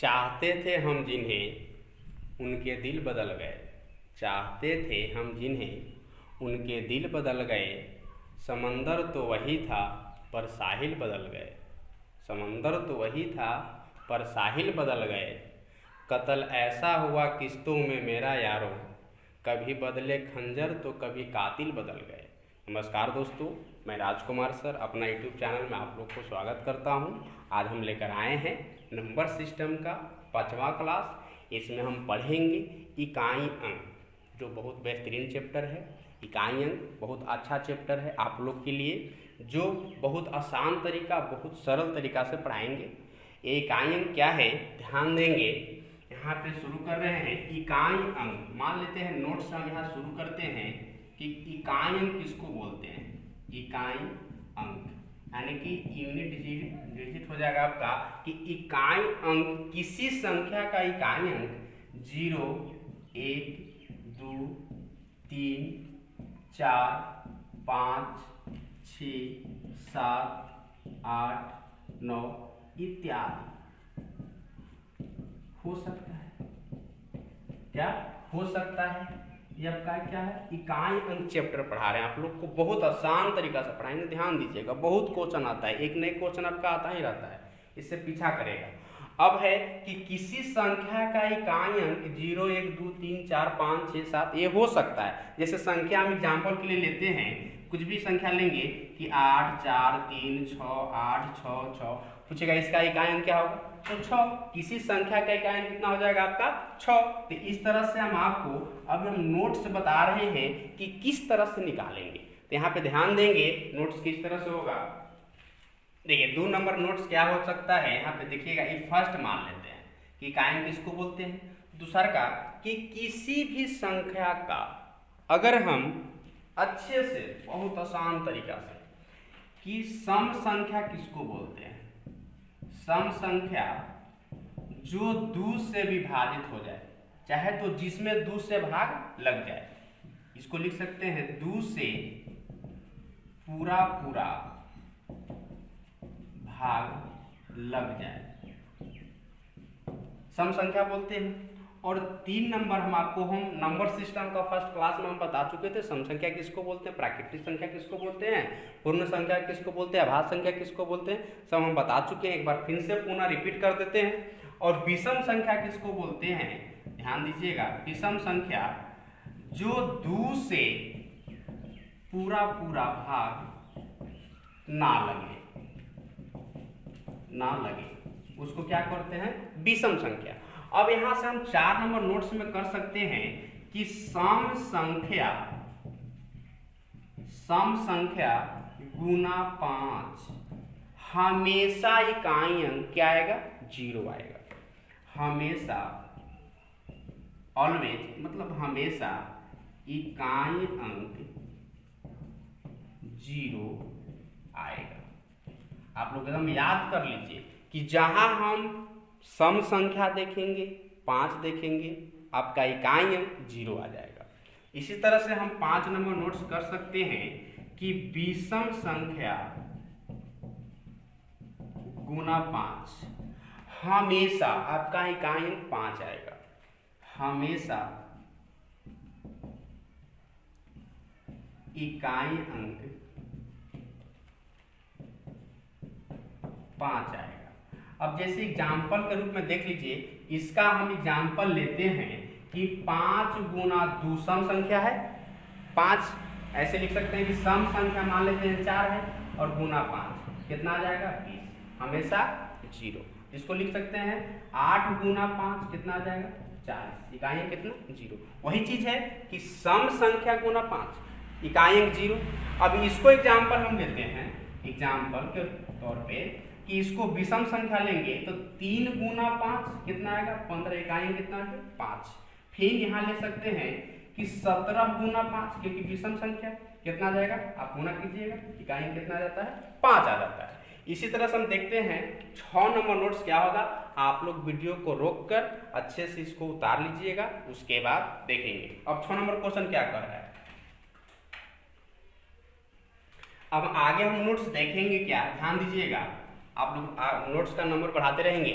चाहते थे हम जिन्हें उनके दिल बदल गए। चाहते थे हम जिन्हें उनके दिल बदल गए। समंदर तो वही था पर साहिल बदल गए। समंदर तो वही था पर साहिल बदल गए। कत्ल ऐसा हुआ किस्तों में मेरा यारो, कभी बदले खंजर तो कभी कातिल बदल गए। नमस्कार दोस्तों, मैं राजकुमार सर अपना यूट्यूब चैनल में आप लोग को स्वागत करता हूं। आज हम लेकर आए हैं नंबर सिस्टम का 5वां क्लास। इसमें हम पढ़ेंगे इकाई अंक, जो बहुत बेहतरीन चैप्टर है। इकाई अंक बहुत अच्छा चैप्टर है आप लोग के लिए, जो बहुत आसान तरीका, बहुत सरल तरीका से पढ़ाएंगे। ये इकाई अंक क्या है, ध्यान देंगे। यहाँ पे शुरू कर रहे हैं इकाई अंक। मान लेते हैं नोट्स हम यहाँ शुरू करते हैं कि इकाई अंक किसको बोलते हैं। इकाई अंक यानी कि यूनिट डिजिट हो जाएगा आपका कि इकाई अंक किसी संख्या का इकाई अंक 0, 1, 2, 3, 4, 5, 6, 7, 8, 9 इत्यादि हो सकता है। क्या हो सकता है? ये आपका क्या है, इकाई अंक चैप्टर पढ़ा रहे हैं आप लोग को, बहुत आसान तरीका से पढ़ाएंगे। ध्यान दीजिएगा, बहुत क्वेश्चन आता है, एक नए क्वेश्चन आपका आता ही रहता है, इससे पीछा करेगा। अब है कि किसी संख्या का इकाई अंक 0, 1, 2, 3, 4, 5, 6, 7 ये हो सकता है। जैसे संख्या हम एग्जाम्पल के लिए लेते हैं, कुछ भी संख्या लेंगे कि 8, 4, 3, 6, 8, 6, 6, पूछेगा इसका इकाई अंक क्या होगा, तो 6। किसी संख्या का इकाई अंक कितना हो जाएगा आपका 6। तो इस तरह से हम आपको अब हम नोट्स बता रहे हैं कि किस तरह से निकालेंगे। तो यहाँ पे ध्यान देंगे नोट्स किस तरह से होगा। देखिए 2 नंबर नोट्स क्या हो सकता है, यहाँ पे देखिएगा। ये फर्स्ट मान लेते हैं कि इकाई अंक किसको बोलते हैं। दूसरा का कि किसी भी संख्या का अगर हम अच्छे से, बहुत आसान तरीका से, कि सम संख्या किसको बोलते हैं। सम संख्या जो 2 से विभाजित हो जाए, चाहे तो जिसमें 2 से भाग लग जाए, इसको लिख सकते हैं 2 से पूरा पूरा भाग लग जाए, सम संख्या बोलते हैं। और 3 नंबर हम आपको नंबर सिस्टम का फर्स्ट क्लास में हम बता चुके थे। सम संख्या किसको बोलते हैं, प्राकृतिक संख्या किसको बोलते हैं, पूर्ण संख्या किसको बोलते हैं, अभाज्य संख्या किसको बोलते हैं, सब हम बता चुके हैं। एक बार फिर से पुनः रिपीट कर देते हैं। और विषम संख्या किसको बोलते हैं, ध्यान दीजिएगा। विषम संख्या जो 2 से पूरा पूरा भाग ना लगे, उसको क्या करते हैं, विषम संख्या। अब यहां से हम 4 नंबर नोट्स में कर सकते हैं कि सम संख्या गुना 5 हमेशा इकाई अंक क्या आएगा, 0 आएगा। हमेशा, ऑलवेज मतलब हमेशा इकाई अंक 0 आएगा। आप लोग एकदम याद कर लीजिए कि जहां हम सम संख्या देखेंगे, 5 देखेंगे, आपका इकाई अंक 0 आ जाएगा। इसी तरह से हम 5 नंबर नोट्स कर सकते हैं कि विषम संख्या गुना 5 हमेशा आपका इकाई अंक 5 आएगा। हमेशा इकाई अंक 5 आएगा। अब जैसे एग्जाम्पल के रूप में देख लीजिए, इसका हम एग्जाम्पल लेते हैं कि 5 गुना 2 सम संख्या है। 5 ऐसे लिख सकते हैं कि सम संख्या मान लेते हैं 4 है, और गुना 5 कितना आ जाएगा, 20, हमेशा 0। इसको लिख सकते हैं 8 गुना 5 कितना आ जाएगा, 40, इकाई अंक कितना, 0। वही चीज है कि सम संख्या गुना 5 इकाई अंक 0। अब इसको एग्जाम्पल हम लेते हैं, एग्जाम्पल के तौर पे कि इसको विषम संख्या लेंगे तो 3 गुना 5 कितना आएगा, 15, इकाई कितना है, 5। फिर यहाँ ले सकते हैं कि 17 गुना 5, क्योंकि विषम संख्या कितना आ जाएगा, आप गुना कीजिएगा, इकाई कितना आ जाता है, 5 आ जाता है। इसी तरह से हम देखते हैं 6 नंबर नोट्स क्या होगा। आप लोग वीडियो को रोककर अच्छे से इसको उतार लीजिएगा, उसके बाद देखेंगे। अब 6 नंबर क्वेश्चन क्या कर रहा है। अब आगे हम नोट्स देखेंगे क्या, ध्यान दीजिएगा। आप लोग नोट्स का नंबर बढ़ाते रहेंगे।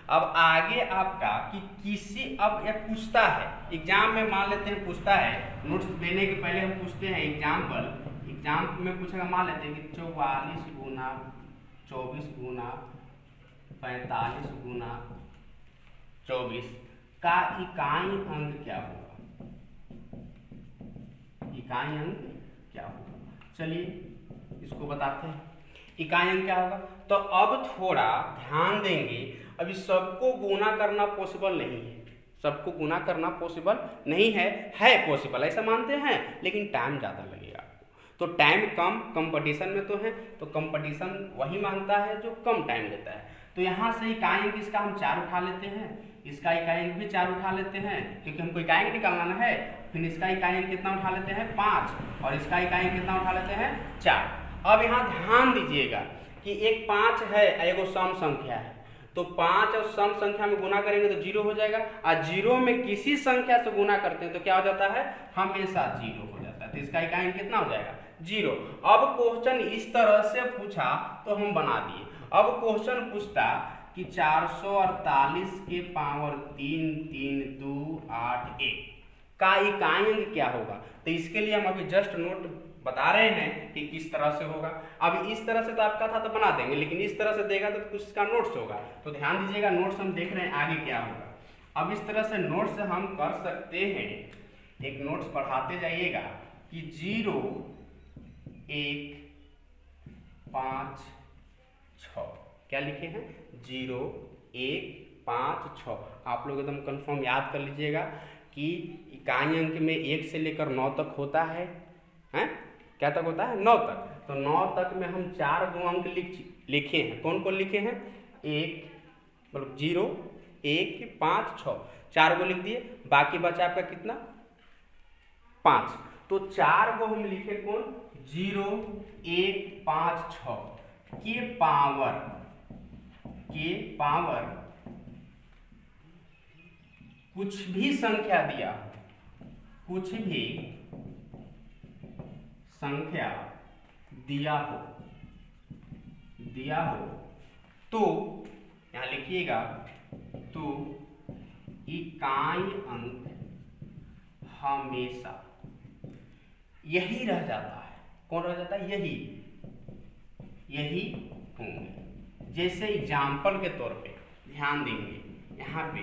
अब आगे आपका कि किसी, अब यह पूछता है एग्जाम में, मान लेते हैं पूछता है, नोट्स देने के पहले हम पूछते हैं एग्जाम में पूछेगा, मान लेते हैं कि 44 गुना 24 गुना 45 गुना 24 का इकाई अंक क्या होगा, इकाई अंक क्या होगा। चलिए इसको बताते हैं इकाई अंक क्या होगा। तो अब थोड़ा ध्यान देंगे, अभी सबको गुना करना पॉसिबल नहीं है, सबको गुना करना पॉसिबल नहीं है पॉसिबल ऐसा मानते हैं, लेकिन टाइम ज़्यादा लगेगा आपको। तो टाइम कम, कंपटीशन में तो है, तो कंपटीशन वही मांगता है जो कम टाइम लेता है। तो यहाँ से इकाई अंक इसका हम 4 उठा लेते हैं, इसका इकाई अंक भी 4 उठा लेते हैं, क्योंकि हमको इकाई अंक निकालना है। फिर इसका इकाई अंक कितना उठा लेते हैं 5, और इसका इकाई अंक कितना उठा लेते हैं 4। अब यहाँ ध्यान दीजिएगा कि एक 5 है, एगो सम संख्या है, तो 5 और सम संख्या में गुना करेंगे तो 0 हो जाएगा, और 0 में किसी संख्या से गुना करते हैं तो क्या हो जाता है, हमेशा 0 हो जाता है। तो इसका इकाई अंक कितना हो जाएगा 0। अब क्वेश्चन इस तरह से पूछा तो हम बना दिए। अब क्वेश्चन पूछता कि 448 के पावर 3 3 2 8 1 का इकाई अंक क्या होगा। तो इसके लिए हम अभी जस्ट नोट बता रहे हैं कि किस तरह से होगा। अब इस तरह से तो आपका था तो बना देंगे, लेकिन इस तरह से देगा तो कुछ इसका नोट्स होगा। तो ध्यान दीजिएगा, नोट्स हम देख रहे हैं आगे क्या होगा। अब इस तरह से नोट्स हम कर सकते हैं, एक नोट्स पढ़ाते जाइएगा कि 0 1 5 6 क्या लिखे हैं 0 1 5 6। आप लोग एकदम कंफर्म याद कर लीजिएगा कि इकाई अंक में 1 से लेकर 9 तक होता है, हैं क्या तक होता है 9 तक। तो 9 तक में हम 4 गो अंक लिखे हैं। कौन कौन लिखे हैं 1 मतलब 0 1 5 6 4 गो लिख दिए, बाकी बचा आपका कितना 5। तो 4 गो हम लिखे कौन 0 1 5 6 के पावर कुछ भी संख्या दिया, कुछ भी संख्या दिया हो तो यहां लिखिएगा, तो इकाई अंक हमेशा यही रह जाता है। कौन रह जाता है यही होंगे। जैसे एग्जाम्पल के तौर पे ध्यान देंगे यहाँ पे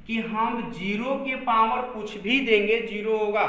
कि हम 0 के पावर कुछ भी देंगे 0 होगा,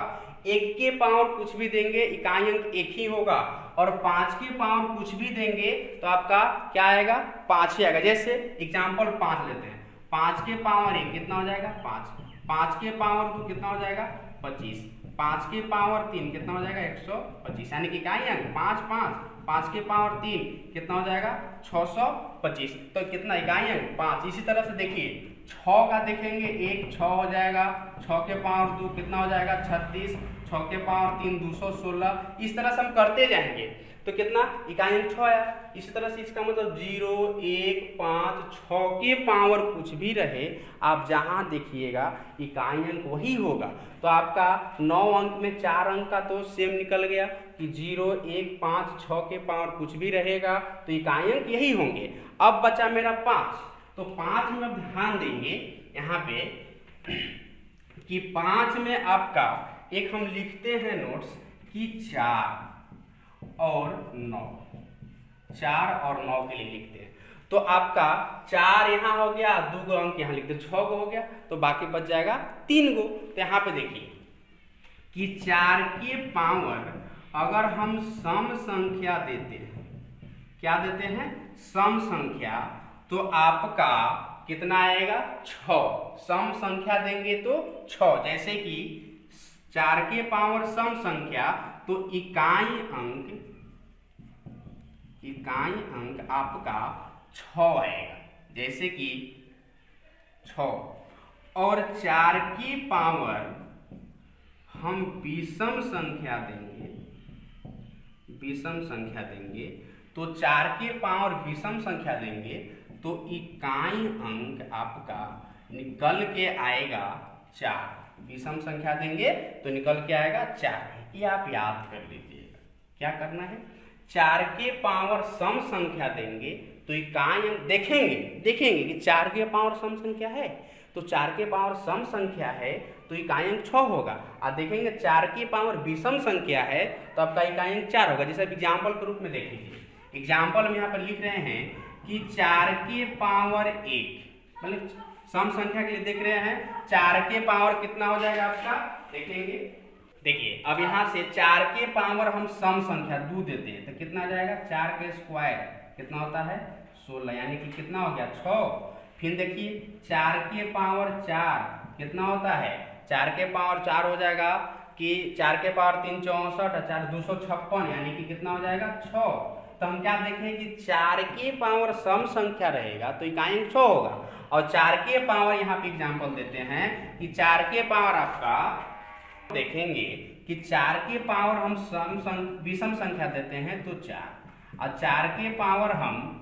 1 के पावर कुछ भी देंगे इकाई अंक 1 ही होगा, और 5 के पावर कुछ भी देंगे तो आपका क्या आएगा 5 ही आएगा। जैसे एग्जाम्पल 5 लेते हैं, 5 के पावर 1 कितना हो जाएगा 5, 5 के पावर 2 कितना हो जाएगा 25, 5 के पावर 3 कितना हो जाएगा 125, यानी कि इकाई अंक 5 5, 5 के पावर 3 कितना हो जाएगा 625। तो कितना इकाई अंक 5। इसी तरह से देखिए 6 का देखेंगे 1 6 हो जाएगा, 6 के पावर 2 कितना हो जाएगा 36, 6 के पावर 3 216। इस तरह से हम करते जाएंगे तो कितना इकाई अंक 6 आया। इसी तरह से इसका मतलब 0 1 5 6 के पावर कुछ भी रहे, आप जहां देखिएगा इकाई अंक वही होगा। तो आपका 9 अंक में 4 अंक का तो सेम निकल गया कि 0 1 5 6 के पावर कुछ भी रहेगा तो इकाई अंक यही होंगे। अब बचा मेरा 5, तो 5 में ध्यान देंगे यहाँ पे कि 5 में आपका एक हम लिखते हैं नोट्स कि 4 और 9, 4 और 9 के लिए लिखते हैं। तो आपका 4 यहाँ हो गया, 2 गो अंक यहाँ लिखते 6 गो हो गया, तो बाकी बच जाएगा 3 गो। तो यहाँ पे देखिए कि 4 के पावर अगर हम सम संख्या देते हैं, क्या देते हैं सम संख्या, तो आपका कितना आएगा 6। सम संख्या देंगे तो 6, जैसे कि 4 के पावर सम संख्या तो इकाई अंक आपका 6 आएगा, जैसे कि 6। और 4 की पावर हम विषम संख्या देंगे, तो 4 के पावर विषम संख्या देंगे तो इकाई अंक आपका निकल के आएगा 4। विषम संख्या देंगे तो निकल के आएगा 4। ये आप याद कर लीजिएगा। क्या करना है 4 के पावर सम संख्या देंगे तो इकाई अंक देखेंगे कि 4 के पावर सम संख्या है, तो 4 के पावर सम संख्या है तो इकाई अंक 6 होगा। और देखेंगे 4 की पावर विषम संख्या है तो आपका इकाई अंक 4 होगा। जैसे एग्जाम्पल के रूप में देख लीजिए, एग्जाम्पल में यहाँ पर लिख रहे हैं कि 4 के पावर 1, मतलब सम संख्या के लिए देख रहे हैं 4 के पावर कितना हो जाएगा आपका, देखेंगे। देखिए अब यहाँ से 4 के पावर हम सम संख्या 2 देते हैं तो कितना आ जाएगा, 4 के स्क्वायर कितना होता है 16, यानी कि कितना हो गया 6। फिर देखिए 4 के पावर 4 कितना होता है, 4 के पावर 4 हो जाएगा कि 4 के पावर 3 64 और 4 256, यानी कि कितना हो जाएगा 6। तो हम क्या देखें कि 4 के पावर सम संख्या रहेगा तो इकाई अंक 6 होगा। और 4 के पावर यहाँ पे एग्जाम्पल देते हैं कि 4 के पावर आपका देखेंगे कि 4 के पावर हम विषम संख्या देते हैं तो 4, और 4 के पावर हम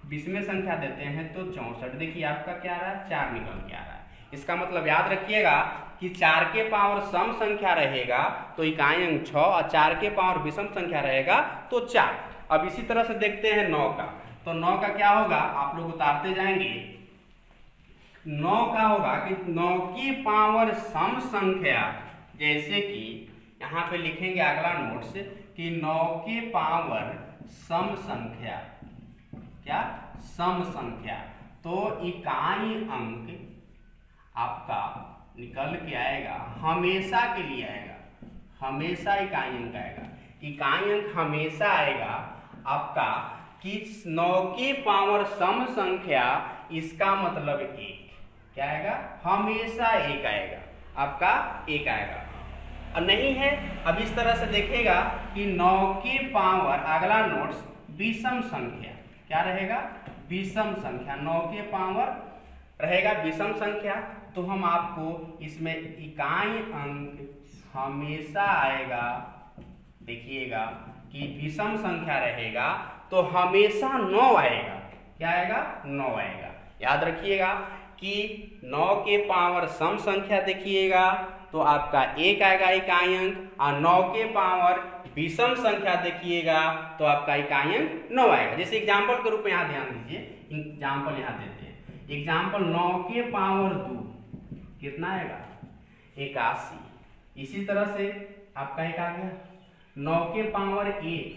विषम संख्या देते हैं तो 64। देखिए आपका क्या आ रहा है, 4 निकल के आ रहा है। इसका मतलब याद रखिएगा कि 4 के पावर सम संख्या रहेगा तो इकाई अंक 6, और 4 के पावर विषम संख्या रहेगा तो 4। अब इसी तरह से देखते हैं 9 का, तो 9 का क्या होगा, आप लोग उतारते जाएंगे। 9 का होगा कि 9 की पावर सम संख्या, जैसे कि यहाँ पे लिखेंगे अगला नोट्स कि 9 के पावर सम संख्या, क्या सम संख्या, तो इकाई अंक आपका निकल के आएगा, हमेशा के लिए आएगा, हमेशा इकाई अंक आएगा। इकाई अंक हमेशा आएगा आपका कि 9 की पावर सम संख्या, इसका मतलब 1, क्या आएगा, हमेशा 1 आएगा, आपका 1 आएगा। और नहीं है, अब इस तरह से देखेगा कि 9 की पावर अगला नोट्स विषम संख्या, क्या रहेगा, विषम संख्या, 9 के पावर रहेगा विषम संख्या, तो हम आपको इसमें इकाई अंक हमेशा आएगा, देखिएगा कि विषम संख्या रहेगा तो हमेशा 9 आएगा, क्या आएगा, 9 आएगा। याद रखिएगा कि 9 के पावर सम संख्या देखिएगा तो आपका 1 आएगा इकाई अंक, और 9 के पावर विषम संख्या देखिएगा तो आपका इकाई अंक 9 आएगा। जैसे एग्जाम्पल के रूप में यहाँ ध्यान दीजिए, एग्जाम्पल यहाँ देते हैं, एग्जाम्पल 9 के पावर 2 कितना आएगा, 81। इसी तरह से आपका एक आ गया 9 के पावर 1,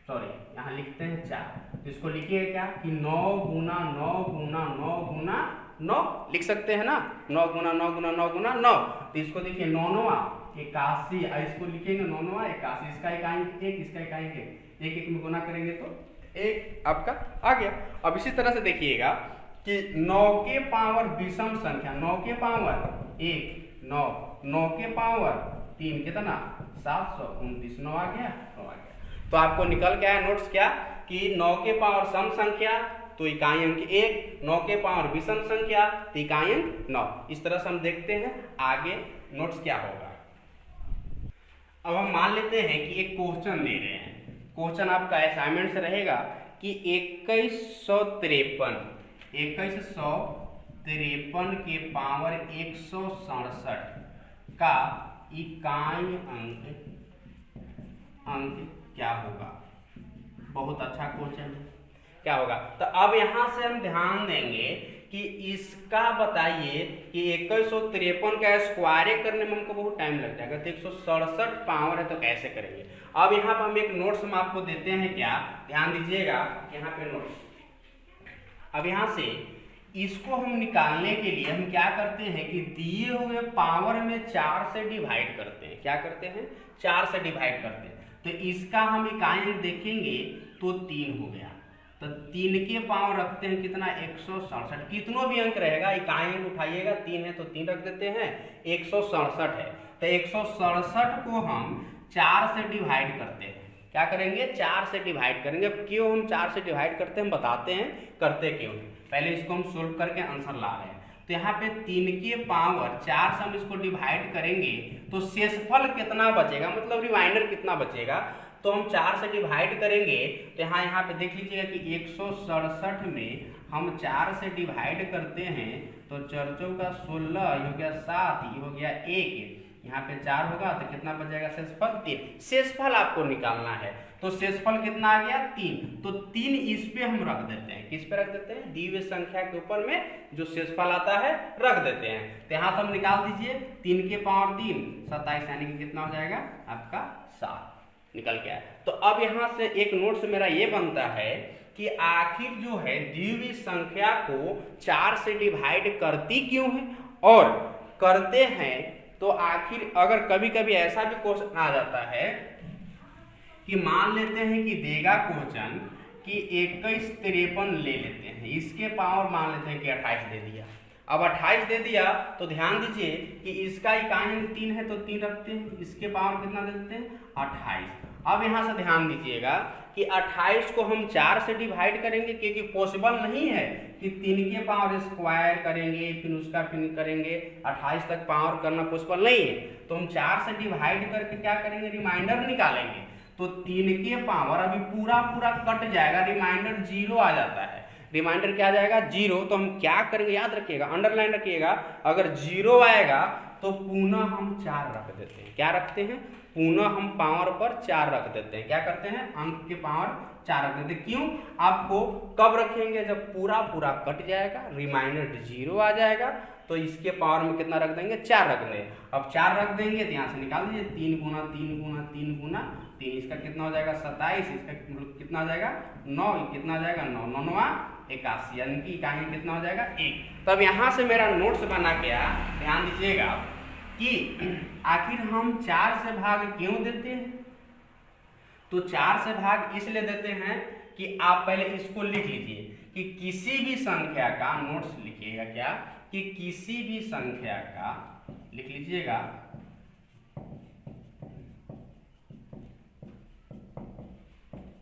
सॉरी यहाँ लिखते हैं 4, तो इसको लिखिए क्या कि 9 गुना 9 गुना 9 गुना 9 लिख सकते हैं ना, 9 गुना 9 गुना 9 गुना 9, तो इसको देखिए 9 9 81, इसको लिखेंगे 9 9 81, इसका इकाई 1, इसका इकाई 1, 1 1 में गुना करेंगे तो 1 आपका आ गया। अब इसी तरह से देखिएगा कि 9 के पावर विषम संख्या, 9 के पावर 1 9, 9 के पावर 3 कितना 729, 9 आ गया, 9 आ गया। तो आपको निकल के आया नोट्स क्या कि 9 के पावर सम संख्या तो इकाई अंक 1, 9 के पावर विषम संख्या तो इकाई अंक 9। इस तरह से हम देखते हैं आगे नोट्स क्या होगा। अब हम मान लेते हैं कि एक क्वेश्चन दे रहे हैं, क्वेश्चन आपका असाइनमेंट से रहेगा कि 2153 के पावर 167 का इकाई अंक क्या होगा। बहुत अच्छा क्वेश्चन है, क्या होगा। तो अब यहाँ से हम ध्यान देंगे कि इसका बताइए कि 2153 का स्क्वायर करने में हमको बहुत टाइम लग जाएगा, तो 167 पावर है तो कैसे करेंगे। अब यहाँ पर हम एक नोट्स हम आपको देते हैं, क्या ध्यान दीजिएगा यहाँ पे नोट्स। अब यहाँ से इसको हम निकालने के लिए हम क्या करते हैं कि दिए हुए पावर में 4 से डिवाइड करते हैं, क्या करते हैं 4 से डिवाइड करते हैं। तो इसका हम इकाई अंक देखेंगे तो 3 हो गया, तो 3 के पावर रखते हैं कितना 167, कितनों भी अंक रहेगा इकाई अंक उठाइएगा, 3 है तो 3 रख देते हैं, 167 है तो 167 को हम 4 से डिवाइड करते हैं, क्या करेंगे 4 से डिवाइड करेंगे। क्यों हम 4 से डिवाइड करते हैं हम बताते हैं, करते क्यों हैं, पहले इसको हम सोल्व करके आंसर ला रहे हैं। तो यहाँ पे 3 के पावर 4 से हम इसको डिवाइड करेंगे तो शेषफल कितना बचेगा, मतलब रिमाइंडर कितना बचेगा, तो हम 4 से डिवाइड करेंगे। तो यहाँ पे देख लीजिएगा कि 167 में हम 4 से डिवाइड करते हैं तो 4 का 16, ये हो गया 7, ये हो गया 1, यहाँ पे 4 होगा तो कितना बच जाएगा शेषफल 3। शेषफल आपको निकालना है तो शेषफल कितना आ गया 3, तो 3 इस पे हम रख देते हैं। किस पे रख देते हैं? दी हुई संख्या के ऊपर में जो शेषफल आता है रख देते हैं। तो यहाँ से हम निकाल दीजिए 3 के पावर 3 27, यानी कि कितना हो जाएगा आपका 7 निकल के आया। तो अब यहाँ से एक नोट्स मेरा ये बनता है कि आखिर जो है दी हुई संख्या को 4 से डिवाइड करती क्यों है, और करते हैं तो आखिर अगर कभी कभी ऐसा भी क्वेश्चन आ जाता है कि मान लेते हैं कि देगा क्वेश्चन कि 2153 ले लेते हैं, इसके पावर मान लेते हैं कि 28 दे दिया। अब 28 दे दिया तो ध्यान दीजिए कि इसका इकाई अंक 3 है तो 3 रखते हैं, इसके पावर कितना दे देते हैं 28। अब यहाँ से ध्यान दीजिएगा कि 28 को हम 4 से डिवाइड करेंगे क्योंकि पॉसिबल नहीं है कि 3 के पावर स्क्वायर करेंगे फिर उसका फिर करेंगे, 28 तक पावर करना पॉसिबल नहीं है। तो हम 4 से डिवाइड करके क्या करेंगे, रिमाइंडर निकालेंगे। तो 3 के पावर अभी पूरा कट जाएगा, रिमाइंडर 0 आ जाता है। रिमाइंडर क्या आ जाएगा 0। तो हम क्या करेंगे याद रखिएगा, अंडरलाइन रखिएगा, अगर 0 आएगा तो पुनः हम 4 रख देते हैं। क्या रखते हैं? पुनः हम पावर पर 4 रख देते हैं। क्या करते हैं? अंक के पावर 4 रख देते हैं। क्यों? आपको कब रखेंगे? जब पूरा कट जाएगा, रिमाइंडर 0 आ जाएगा, तो इसके पावर में कितना रख देंगे 4 रख देंगे। अब 4 रख देंगे तो यहाँ से निकाल दीजिए 3 गुना 3 गुना 3 गुना 3, इसका कितना हो जाएगा 27, इसका कितना हो जाएगा 9, कितना हो जाएगा 9 9 81, यानी कि इकाई कितना हो जाएगा 1। तब यहाँ से मेरा नोट्स बना गया, ध्यान दीजिएगा कि आखिर हम 4 से भाग क्यों देते हैं। तो 4 से भाग इसलिए देते हैं कि आप पहले इसको लिख लीजिए कि किसी भी संख्या का, नोट्स लिखिएगा क्या, कि किसी भी संख्या का, लिख लीजिएगा,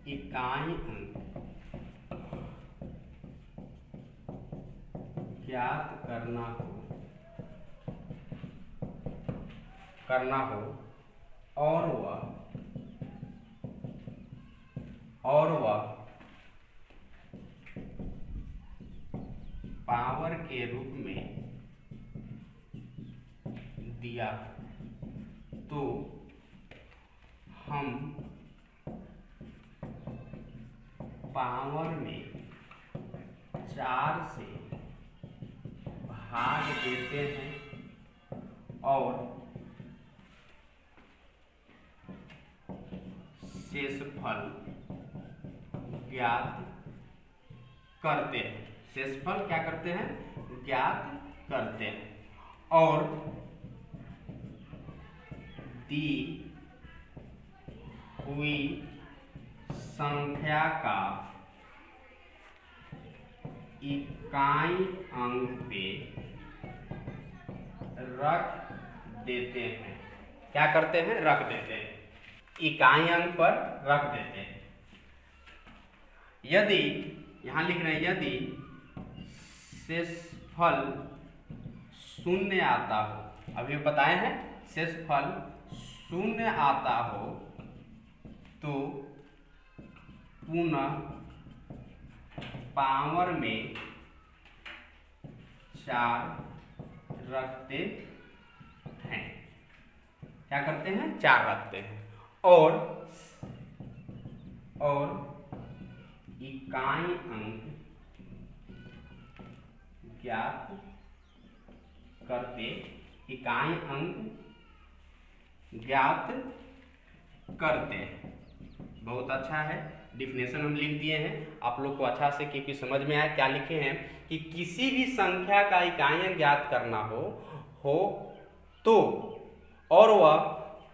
इकाई अंक ज्ञात करना हो और वह पावर के रूप में दिया तो हम पावर में 4 से भाग देते हैं और शेषफल ज्ञात करते हैं। शेषफल क्या करते हैं? ज्ञात करते हैं। और दी हुई संख्या का इकाई अंक पे रख देते हैं। क्या करते हैं? रख देते हैं, इकाई अंक पर रख देते हैं। यदि यहां लिख रहे हैं यदि शेषफल 0 आता हो, अभी बताए हैं शेषफल 0 आता हो तो पुनः पावर में 4 रखते हैं। क्या करते हैं? 4 रखते हैं और इकाई अंक ज्ञात करते, इकाई अंक ज्ञात करते हैं। बहुत अच्छा है, डिफिनेशन हम लिख दिए हैं, आप लोग को अच्छा से क्योंकि समझ में आया। क्या लिखे हैं कि किसी भी संख्या का इकाई अंक ज्ञात करना हो तो, और वह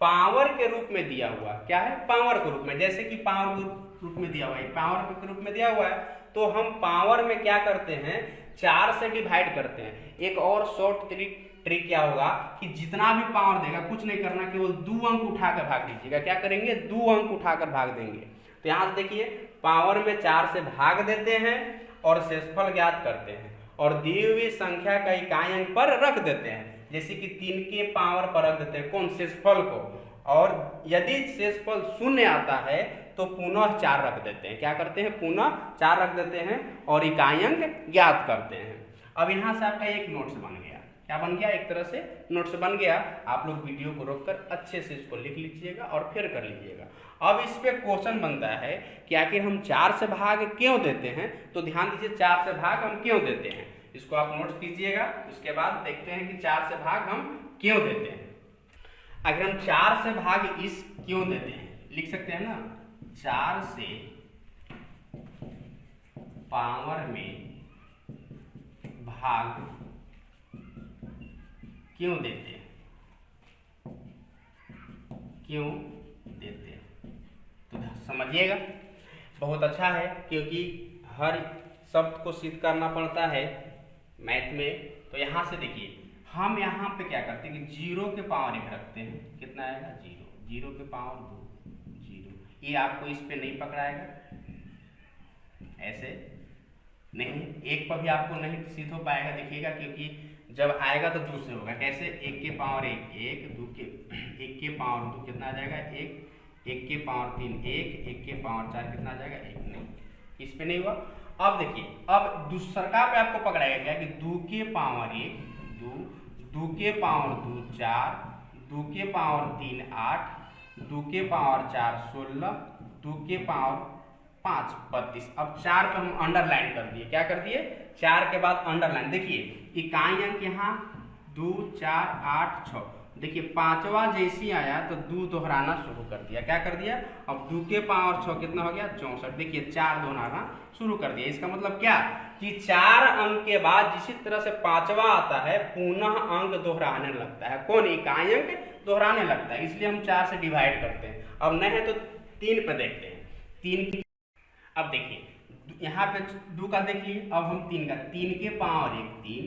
पावर के रूप में दिया हुआ, क्या है? पावर के रूप में, जैसे कि पावर के रूप में दिया हुआ है, पावर के रूप में दिया हुआ है तो हम पावर में क्या करते हैं 4 से डिवाइड करते हैं। एक और शॉर्ट ट्रिक क्या होगा कि जितना भी पावर देगा कुछ नहीं करना, केवल 2 अंक उठाकर भाग दीजिएगा। क्या करेंगे? 2 अंक उठाकर भाग देंगे। तो यहाँ से देखिए पावर में 4 से भाग देते हैं और शेषफल ज्ञात करते हैं और दी हुई संख्या का इकाई अंक पर रख देते हैं। जैसे कि 3 के पावर पर रख देते हैं, कौन? शेषफल को। और यदि शेषफल 0 आता है तो पुनः 4 रख देते हैं। क्या करते हैं? पुनः 4 रख देते हैं और इकाई अंक ज्ञात करते हैं। अब यहाँ से आपका एक नोट्स बन गया, क्या बन गया, एक तरह से नोट्स बन गया। आप लोग वीडियो को रोककर अच्छे से इसको लिख लीजिएगा और फिर कर लीजिएगा। अब इस पे क्वेश्चन बनता है कि आखिर हम 4 से भाग क्यों देते हैं। तो ध्यान दीजिए 4 से भाग हम क्यों देते हैं, इसको आप नोट्स कीजिएगा। उसके बाद देखते हैं कि 4 से भाग हम क्यों देते हैं। अगर हम 4 से भाग इस क्यों देते हैं, लिख सकते हैं ना, 4 से पावर में भाग क्यों देते हैं, क्यों देते हैं। तो समझिएगा, बहुत अच्छा है, क्योंकि हर शब्द को सिद्ध करना पड़ता है मैथ में। तो यहाँ से देखिए हम यहाँ पे क्या करते हैं कि 0 के पावर 1 रखते हैं, कितना आएगा 0, 0 के पावर 2, 0। ये आपको इस पे नहीं पकड़ाएगा, ऐसे नहीं, एक पर भी आपको नहीं सिद्ध हो पाएगा, देखिएगा, क्योंकि जब आएगा तो 2 से होगा। कैसे, 1 के पावर 1, 1 के पावर 2 कितना आ जाएगा 1, 1 के पावर 3 1, 1 के पावर 4 कितना आ जाएगा 1, नहीं, इस पे नहीं हुआ। अब देखिए, अब दूसरा पे आपको पकड़ाएगा क्या कि 2 के पावर 1 2, 2 के पावर 2 4, 2 के पावर 3 8, 2 के पावर 4 16, 2 के पावर 5 32। अब 4 पे हम अंडरलाइन कर दिए, क्या कर दिए, 4 के बाद अंडरलाइन। देखिए इकाई अंक यहाँ 2 4 8 6, देखिए पांचवा जैसी आया तो 2 दोहराना शुरू कर दिया, क्या कर दिया, अब 2 के पावर 6 कितना हो गया 64। देखिए 4 दोहराना शुरू कर दिया। इसका मतलब क्या कि 4 अंक के बाद जिस तरह से पांचवा आता है पुनः अंक दोहराने लगता है, कौन, इकाई अंक दोहराने लगता है, इसलिए हम 4 से डिवाइड करते हैं। अब नहीं है तो 3 पे देखते हैं, 3। अब देखिए यहाँ पे 2 का देख लिए, अब हम 3 का, 3 के पावर 1 3,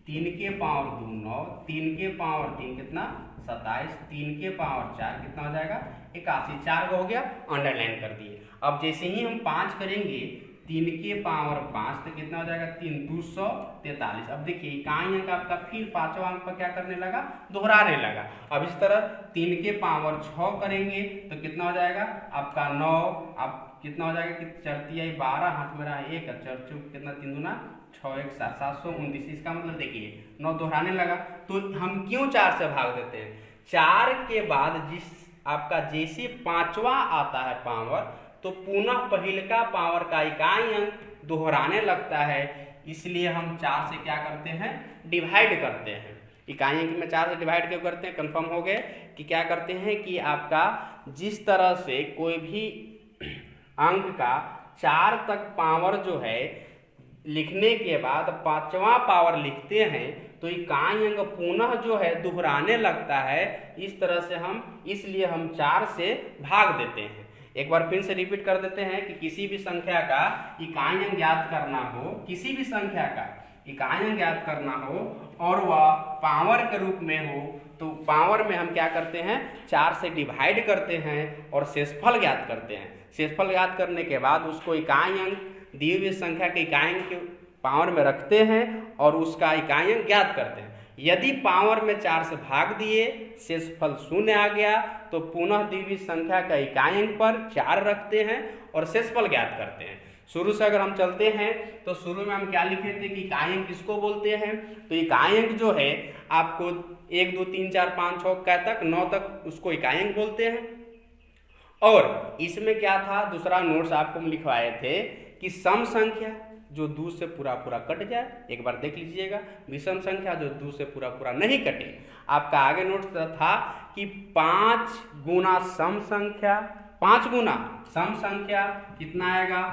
3 के पावर 2 9, 3 के पावर 3 कितना 27, 3 के पावर 4 कितना हो जाएगा 81। 4 को हो गया, अंडरलाइन कर दिए। अब जैसे ही हम 5 करेंगे 3 के पावर 5 तो कितना हो जाएगा 3 243। अब देखिए इकाई अंक आपका फिर पांचवा अंक पर क्या करने लगा, दोहराने लगा। अब इस तरह 3 के पावर 6 करेंगे तो कितना हो जाएगा आपका 9। अब कितना हो जाएगा कि 4 12, हाथ में रहा 1, 4 कितना 3 दूना 6 1 7 729। इसका मतलब देखिए 9 दोहराने लगा। तो हम क्यों 4 से भाग देते हैं, 4 के बाद जिस आपका जैसे पांचवा आता है पावर तो पुनः पहिलका पावर का इकाई अंक दोहराने लगता है, इसलिए हम 4 से क्या करते हैं, डिवाइड करते हैं। इकाई अंक में 4 से डिवाइड क्यों करते हैं, कंफर्म हो गए कि क्या करते हैं कि आपका जिस तरह से कोई भी अंक का 4 तक पावर जो है लिखने के बाद पांचवा पावर लिखते हैं तो इकाई अंक पुनः जो है दोहराने लगता है। इस तरह से हम, इसलिए हम 4 से भाग देते हैं। एक बार फिर से रिपीट कर देते हैं कि किसी भी संख्या का इकाई अंक ज्ञात करना हो, किसी भी संख्या का इकाई अंक ज्ञात करना हो और वह पावर के रूप में हो तो पावर में हम क्या करते हैं, 4 से डिवाइड करते हैं और शेषफल ज्ञात करते हैं। शेषफल ज्ञात करने के बाद उसको इकाई अंक दी हुई संख्या के इकाई अंक के पावर में रखते हैं और उसका इकाई अंक ज्ञात करते हैं। यदि पावर में 4 से भाग दिए, शेषफल 0 आ गया तो पुनः दी हुई संख्या का इकाई अंक पर 4 रखते हैं और शेषफल ज्ञात करते हैं। शुरू से अगर हम चलते हैं तो शुरू में हम क्या लिखे थे कि इकाई अंक किसको बोलते हैं, तो इकाई अंक जो है आपको 1 2 3 4 5 6 तक 9 तक उसको इकाई अंक बोलते हैं। और इसमें क्या था, दूसरा नोट्स आपको हम लिखवाए थे कि सम संख्या जो 2 से पूरा पूरा कट जाए, एक बार देख लीजिएगा, विषम संख्या जो 2 से पूरा पूरा नहीं कटे। आपका आगे नोट्स था कि 5 गुना सम संख्या, 5 गुना सम संख्या कितना आएगा,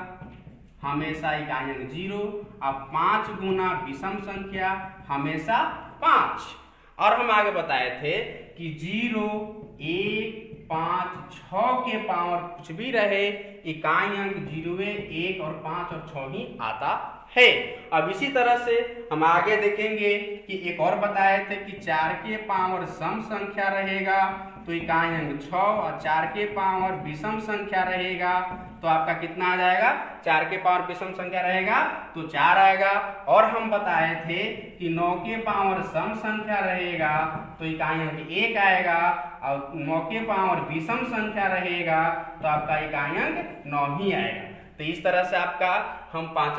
हमेशा इकाई अंक 0। अब 5 गुना विषम संख्या हमेशा 5। और हम आगे बताए थे कि 0 1 5 6 के पावर कुछ भी रहे, इकाई अंक 0 1 और 5 और 6 ही आता है। अब इसी तरह से हम आगे देखेंगे कि एक और बताए थे कि 4 के पावर सम संख्या रहेगा तो इकाई अंक 6 और 4 के पावर विषम संख्या रहेगा तो आपका कितना आ जाएगा, 4 के पावर विषम संख्या रहेगा तो 4 आएगा। और हम बताए थे कि 9 के पावर सम संख्या रहेगा तो इकाई अंक 1 आएगा और 9 के पावर विषम संख्या रहेगा तो आपका इकाई अंक 9 ही आएगा। तो इस तरह से आपका हम 5